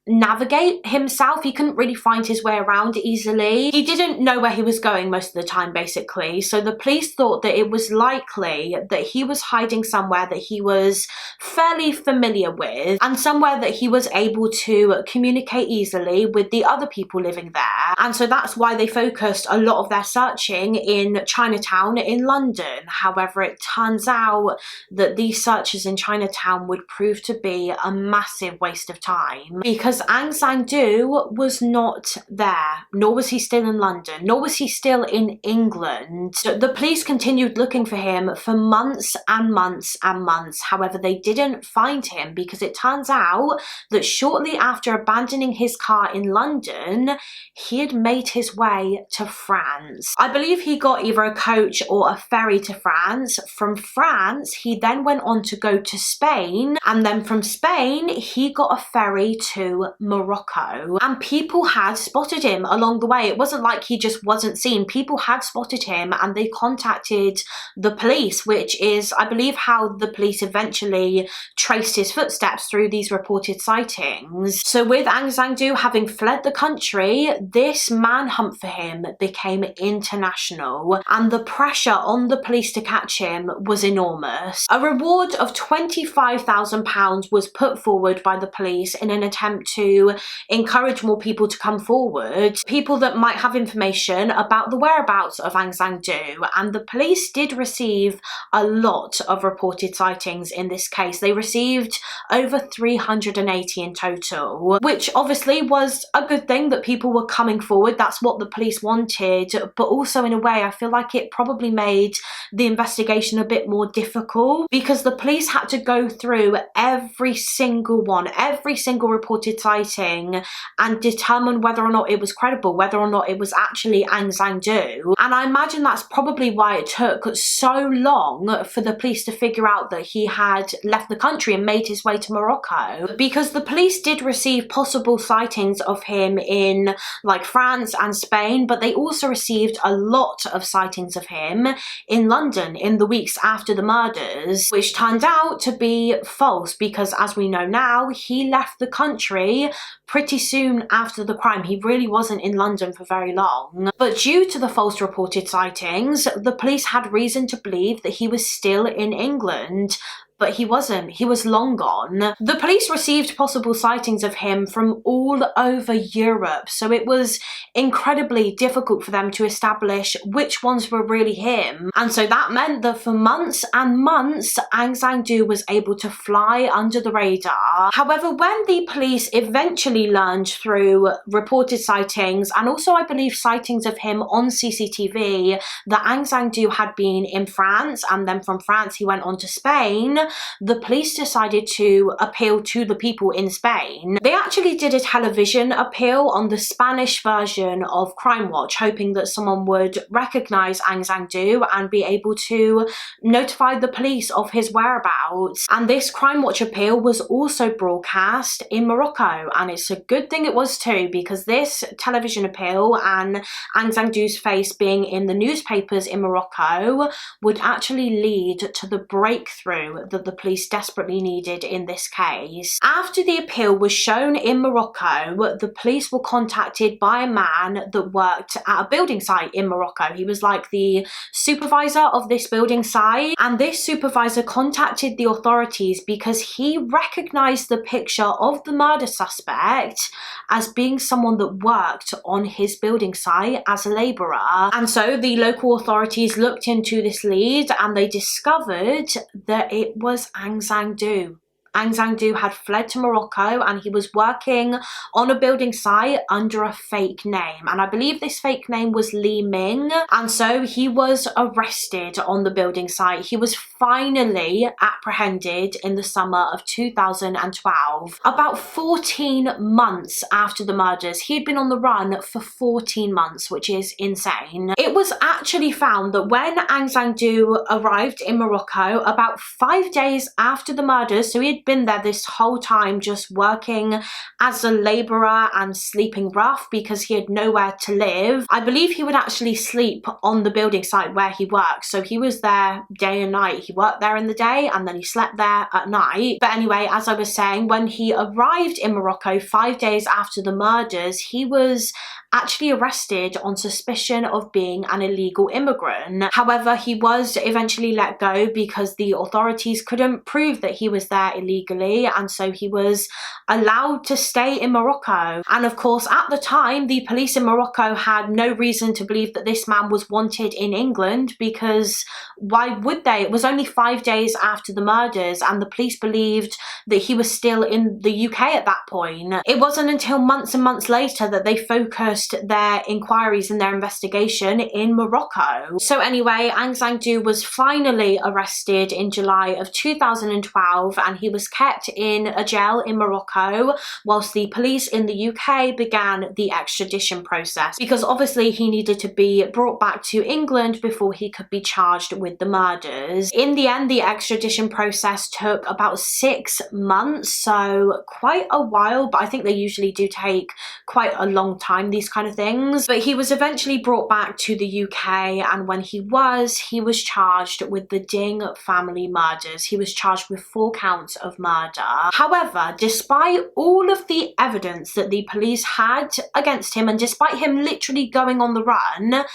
navigate himself. He couldn't really find his way around easily. He didn't know where he was going most of the time, basically. So the police thought that it was likely that he was hiding somewhere that he was fairly familiar with and somewhere that he was able to communicate easily with the other people living there. And so that's why they focused a lot of their searching in Chinatown in London. However, it turns out that these searches in Chinatown would prove to be a massive waste of time because Aung San Suu Kyi was not there, nor was he still in London, nor was he still in England. The police continued looking for him for months and months and months. However, they didn't find him because it turns out that shortly after abandoning his car in London, he had made his way to France. I believe he got either a coach or a ferry to France. From France, he then went on to go to Spain, and then from Spain, he got a ferry to Morocco, and people had spotted him along the way. It wasn't like he just wasn't seen. People had spotted him and they contacted the police, which is, I believe, how the police eventually traced his footsteps through these reported sightings. So with Aung San Suu Kyi having fled the country, this manhunt for him became international, and the pressure on the police to catch him was enormous. A reward of £25,000 was put forward by the police in an attempt to encourage more people to come forward, people that might have information about the whereabouts of Aung San Suu Kyi. And the police did receive a lot of reported sightings in this case. They received over 380 in total, which obviously was a good thing that people were coming forward. That's what the police wanted, but also in a way I feel like it probably made the investigation a bit more difficult because the police had to go through every single one, every single reported sighting, and determine whether or not it was credible, whether or not it was actually Aung San Suu Kyi. And I imagine that's probably why it took so long for the police to figure out that he had left the country and made his way to Morocco, because the police did receive possible sightings of him in like France and Spain, but they also received a lot of sightings of him in London in the weeks after the murders, which turned out to be false because, as we know now, he left the country pretty soon after the crime. He really wasn't in London for very long. But due to the false reported sightings, the police had reason to believe that he was still in England. But he wasn't. He was long gone. The police received possible sightings of him from all over Europe, so it was incredibly difficult for them to establish which ones were really him. And so that meant that for months and months, Aung San Suu Kyi was able to fly under the radar. However, when the police eventually learned through reported sightings, and also I believe sightings of him on CCTV, that Aung San Suu Kyi had been in France, and then from France he went on to Spain, the police decided to appeal to the people in Spain. They actually did a television appeal on the Spanish version of Crime Watch, hoping that someone would recognise Aung San Suu Kyi and be able to notify the police of his whereabouts. And this Crime Watch appeal was also broadcast in Morocco, and it's a good thing it was too, because this television appeal and Aung San Suu Kyi's face being in the newspapers in Morocco would actually lead to the breakthrough that that the police desperately needed in this case. After the appeal was shown in Morocco, the police were contacted by a man that worked at a building site in Morocco. He was like the supervisor of this building site, and this supervisor contacted the authorities because he recognized the picture of the murder suspect as being someone that worked on his building site as a labourer. And so the local authorities looked into this lead and they discovered that it was Angu. Angu had fled to Morocco and he was working on a building site under a fake name, and I believe this fake name was Li Ming, and so he was arrested on the building site. He was finally apprehended in the summer of 2012, about 14 months after the murders. He'd been on the run for 14 months, which is insane. It was actually found that when Angu arrived in Morocco about 5 days after the murders, so he'd been there this whole time just working as a labourer and sleeping rough because he had nowhere to live. I believe he would actually sleep on the building site where he worked, so he was there day and night. He worked there in the day and then he slept there at night. But anyway, as I was saying, when he arrived in Morocco 5 days after the murders, he was actually arrested on suspicion of being an illegal immigrant. However, he was eventually let go because the authorities couldn't prove that he was there illegally, and so he was allowed to stay in Morocco. And of course, at the time, the police in Morocco had no reason to believe that this man was wanted in England, because why would they? It was only 5 days after the murders and the police believed that he was still in the UK at that point. It wasn't until months and months later that they focused their inquiries and their investigation in Morocco. So anyway, Angu was finally arrested in July of 2012 and he was kept in a jail in Morocco whilst the police in the UK began the extradition process, because obviously he needed to be brought back to England before he could be charged with the murders. In the end, the extradition process took about 6 months, so quite a while, but I think they usually do take quite a long time, these kind of things. But he was eventually brought back to the UK, and when he was charged with the Ding family murders. He was charged with 4 counts of murder. However, despite all of the evidence that the police had against him, and despite him literally going on the run,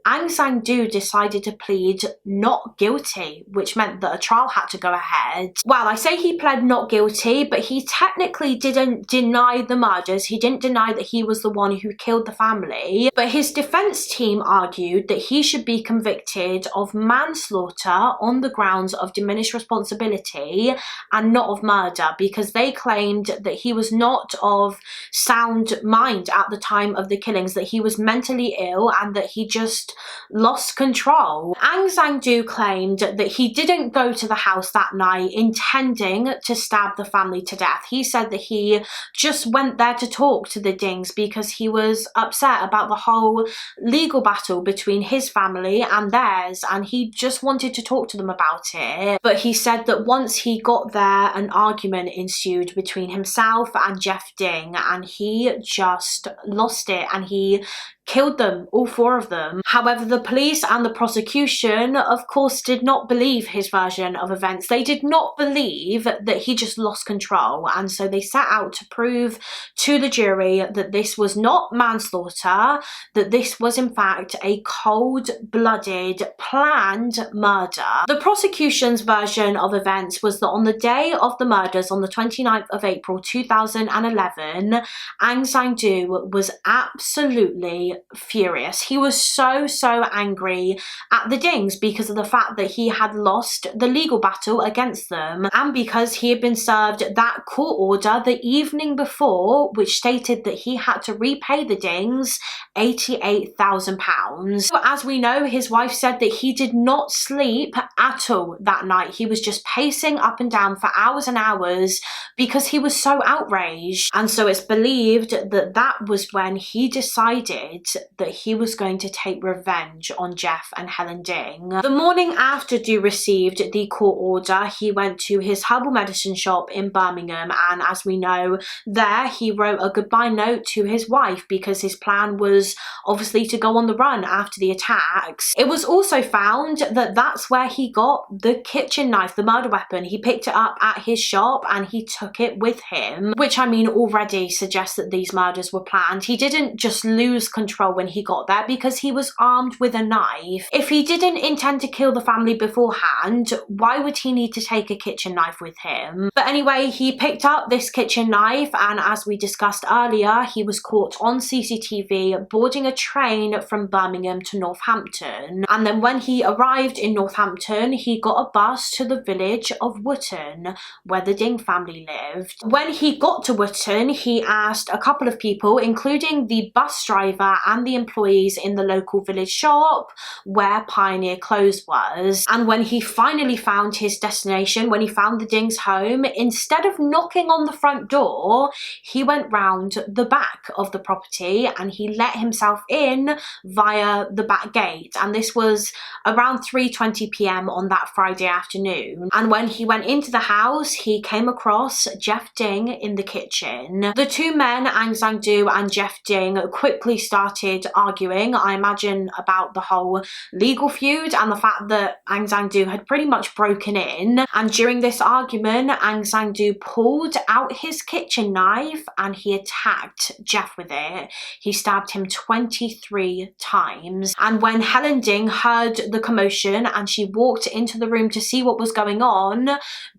Angu decided to plead not guilty, which meant that a trial had to go ahead. Well, I say he pled not guilty, but he technically didn't deny the murders. He didn't deny that he was the one who killed the family, but his defense team argued that he should be convicted of manslaughter on the grounds of diminished responsibility and not of murder, because they claimed that he was not of sound mind at the time of the killings, that he was mentally ill and that he just lost control. Angu claimed that he didn't go to the house that night intending to stab the family to death. He said that he just went there to talk to the Dings because he was upset about the whole legal battle between his family and theirs, and he just wanted to talk to them about it. But he said that once he got there, an argument ensued between himself and Jeff Ding, and he just lost it and he killed them, all 4 of them. However, the police and the prosecution, of course, did not believe his version of events. They did not believe that he just lost control, and so they set out to prove to the jury that this was not manslaughter, that this was in fact a cold-blooded, planned murder. The prosecution's version of events was that on the day of the murders, on the 29th of April 2011, Angu was absolutely furious. He was so angry at the Dings because of the fact that he had lost the legal battle against them, and because he had been served that court order the evening before, which stated that he had to repay the Dings £88,000. So as we know, his wife said that he did not sleep at all that night. He was just pacing up and down for hours and hours because he was so outraged. And so it's believed that that was when he decided that he was going to take revenge on Jeff and Helen Ding. The morning after Du received the court order, he went to his herbal medicine shop in Birmingham, and as we know, there he wrote a goodbye note to his wife because his plan was obviously to go on the run after the attacks. It was also found that that's where he got the kitchen knife, the murder weapon. He picked it up at his shop and he took it with him, which I mean already suggests that these murders were planned. He didn't just lose control when he got there because he was armed with a knife. If he didn't intend to kill the family beforehand, why would he need to take a kitchen knife with him? But anyway, he picked up this kitchen knife, and as we discussed earlier, he was caught on CCTV boarding a train from Birmingham to Northampton. And then when he arrived in Northampton, he got a bus to the village of Wootton, where the Ding family lived. When he got to Wootton, he asked a couple of people, including the bus driver and the employees in the local village shop, where Pioneer Close was. And when he finally found his destination, when he found the Ding's home, instead of knocking on the front door, he went round the back of the property and he let himself in via the back gate. And this was around 3:20 p.m. on that Friday afternoon. And when he went into the house, he came across Jeff Ding in the kitchen. The two men, Angu Du and Jeff Ding, quickly started arguing, I imagine about the whole legal feud and the fact that Angu Du had pretty much broken in. And during this argument, Angu Du pulled out his kitchen knife and he attacked Jeff with it. He stabbed him 23 times. And when Helen Ding heard the commotion and she walked into the room to see what was going on,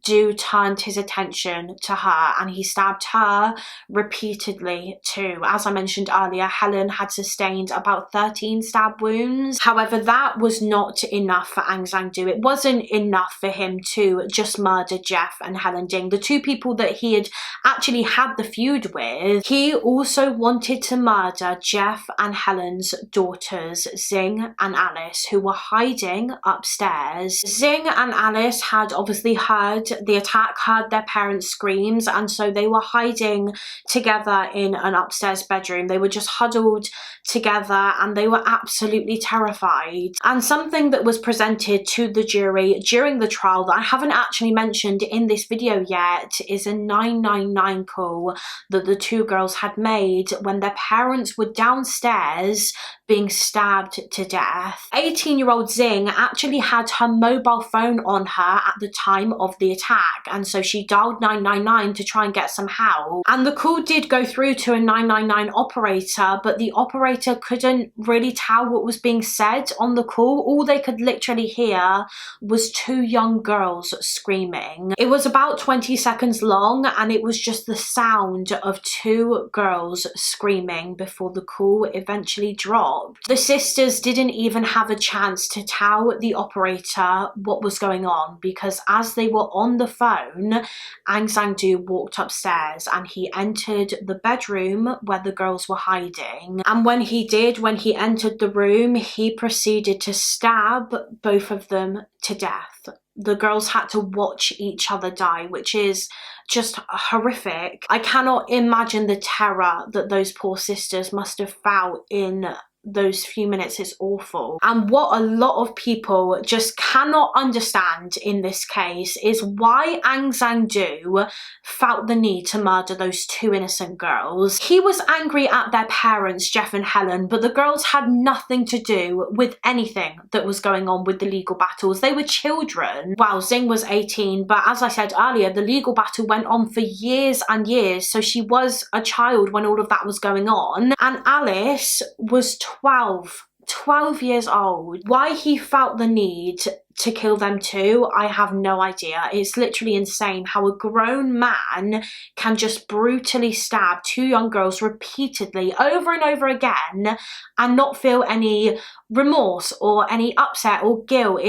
Du turned his attention to her and he stabbed her repeatedly too. As I mentioned earlier, Helen had sustained about 13 stab wounds. However, that was not enough for Angu Du. It wasn't enough for him to just murder Jeff and Helen Ding, the two people that he had actually had the feud with. He also wanted to murder Jeff and Helen's daughters, Zing and Alice, who were hiding upstairs. Zing and Alice had obviously heard the attack, heard their parents' screams, and so they were hiding together in an upstairs bedroom. They were just huddled together and they were absolutely terrified. And something that was presented to the jury during the trial that I haven't actually mentioned in this video yet is a 999 call that the two girls had made when their parents were downstairs being stabbed to death. 18-year-old Zing actually had her mobile phone on her at the time of the attack, and so she dialed 999 to try and get some help. And the call did go through to a 999 operator, but the operator couldn't really tell what was being said on the call. All they could literally hear was two young girls screaming. It was about 20 seconds long and it was just the sound of two girls screaming before the call eventually dropped. The sisters didn't even have a chance to tell the operator what was going on because as they were on the phone, Angu Du walked upstairs and he entered the bedroom where the girls were hiding. And when he entered the room, he proceeded to stab both of them to death. The girls had to watch each other die, which is just horrific. I cannot imagine the terror that those poor sisters must have felt in those few minutes. Is awful. And what a lot of people just cannot understand in this case is why Angu Du felt the need to murder those two innocent girls. He was angry at their parents, Jeff and Helen, but the girls had nothing to do with anything that was going on with the legal battles. They were children. Well, Zing was 18, but as I said earlier, the legal battle went on for years and years, so she was a child when all of that was going on. And Alice was 12 years old. Why he felt the need to kill them too, I have no idea. It's literally insane how a grown man can just brutally stab two young girls repeatedly over and over again and not feel any remorse or any upset or guilt.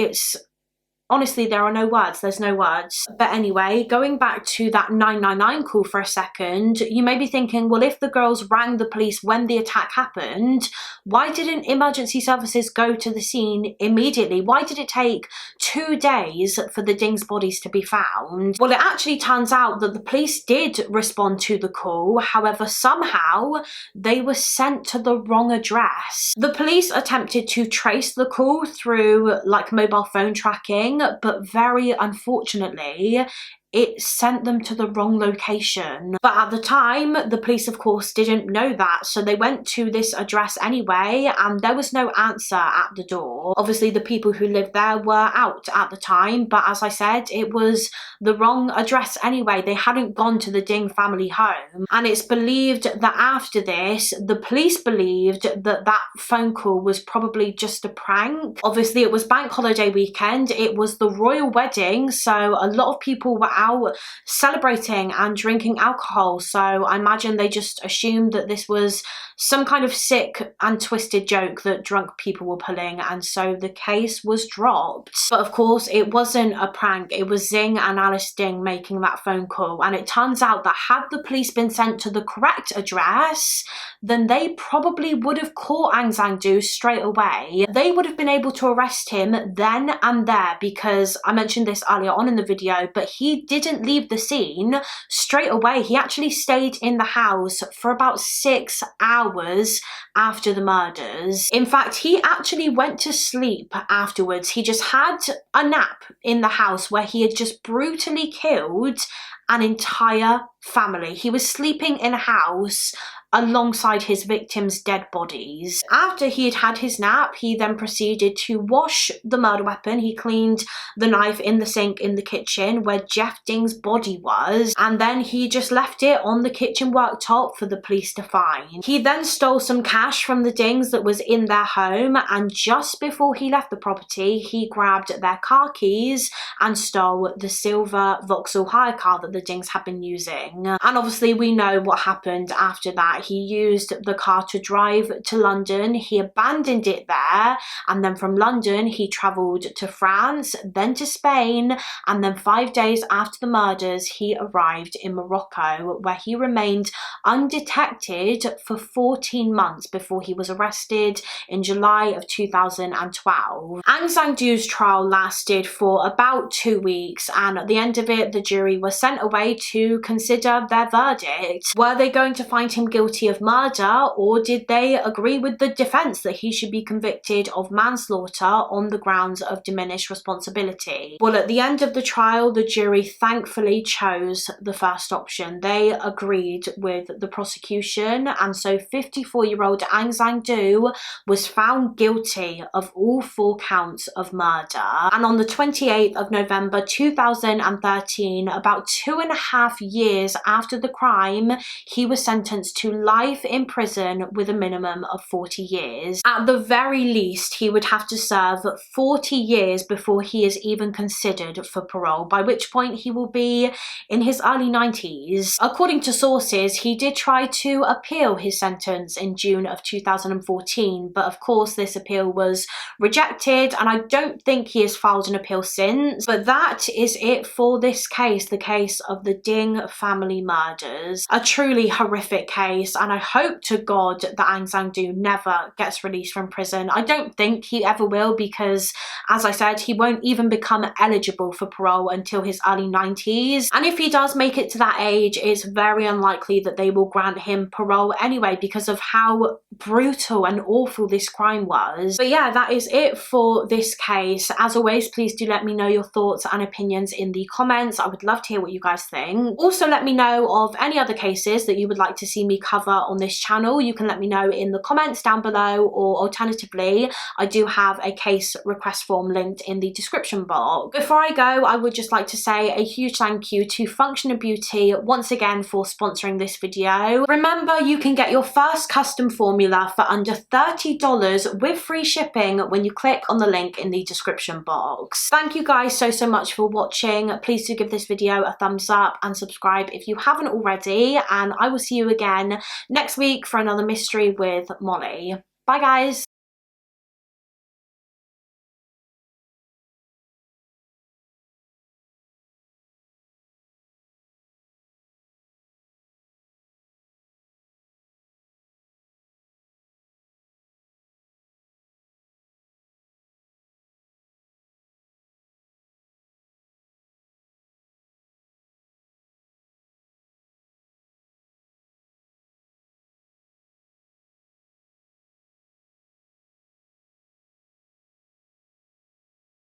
Honestly, there are no words. There's no words. But anyway, going back to that 999 call for a second, you may be thinking, well, if the girls rang the police when the attack happened, why didn't emergency services go to the scene immediately? Why did it take 2 days for the Dings' bodies to be found? Well, it actually turns out that the police did respond to the call. However, somehow they were sent to the wrong address. The police attempted to trace the call through like mobile phone tracking, but very unfortunately, it sent them to the wrong location. But at the time, the police of course didn't know that, so they went to this address anyway, and there was no answer at the door. Obviously the people who lived there were out at the time, but as I said, it was the wrong address anyway. They hadn't gone to the Ding family home, and it's believed that after this, the police believed that that phone call was probably just a prank. Obviously it was bank holiday weekend, it was the royal wedding, so a lot of people were out celebrating and drinking alcohol, so I imagine they just assumed that this was some kind of sick and twisted joke that drunk people were pulling, and so the case was dropped. But of course it wasn't a prank, it was Zing and Alice Ding making that phone call, and it turns out that had the police been sent to the correct address, then they probably would have caught Angu straight away. They would have been able to arrest him then and there, because I mentioned this earlier on in the video, but he didn't leave the scene straight away. He actually stayed in the house for about 6 hours after the murders. In fact, he actually went to sleep afterwards. He just had a nap in the house where he had just brutally killed an entire family. He was sleeping in a house alongside his victims' dead bodies. After he had had his nap, he then proceeded to wash the murder weapon. He cleaned the knife in the sink in the kitchen where Jeff Ding's body was, and then he just left it on the kitchen worktop for the police to find. He then stole some cash from the Dings that was in their home, and just before he left the property, he grabbed their car keys and stole the silver Vauxhall hire car that the Dings had been using. And obviously we know what happened after that. He used the car to drive to London, he abandoned it there, and then from London he travelled to France, then to Spain, and then 5 days after the murders he arrived in Morocco, where he remained undetected for 14 months before he was arrested in July of 2012. Angu's trial lasted for about 2 weeks, and at the end of it the jury was sent away to consider their verdict. Were they going to find him guilty of murder, or did they agree with the defence that he should be convicted of manslaughter on the grounds of diminished responsibility? Well, at the end of the trial, the jury thankfully chose the first option. They agreed with the prosecution, and so 54-year-old Angu was found guilty of all 4 counts of murder. And on the 28th of November 2013, about 2.5 years after the crime, he was sentenced to life in prison with a minimum of 40 years. At the very least, he would have to serve 40 years before he is even considered for parole, by which point he will be in his early 90s. According to sources, he did try to appeal his sentence in June of 2014, but of course this appeal was rejected, and I don't think he has filed an appeal since. But that is it for this case, the case of the Ding family murders. A truly horrific case, and I hope to God that Angu never gets released from prison. I don't think he ever will, because as I said, he won't even become eligible for parole until his early 90s, and if he does make it to that age, it's very unlikely that they will grant him parole anyway, because of how brutal and awful this crime was. But yeah, that is it for this case. As always, please do let me know your thoughts and opinions in the comments. I would love to hear what you guys think. Also, let me know of any other cases that you would like to see me cover on this channel. You can let me know in the comments down below, or alternatively, I do have a case request form linked in the description box. Before I go, I would just like to say a huge thank you to Function of Beauty once again for sponsoring this video. Remember, you can get your first custom formula for under $30 with free shipping when you click on the link in the description box. Thank you guys so much for watching. Please do give this video a thumbs up and subscribe if you haven't already, and I will see you again next week for another mystery with Molly. Bye guys!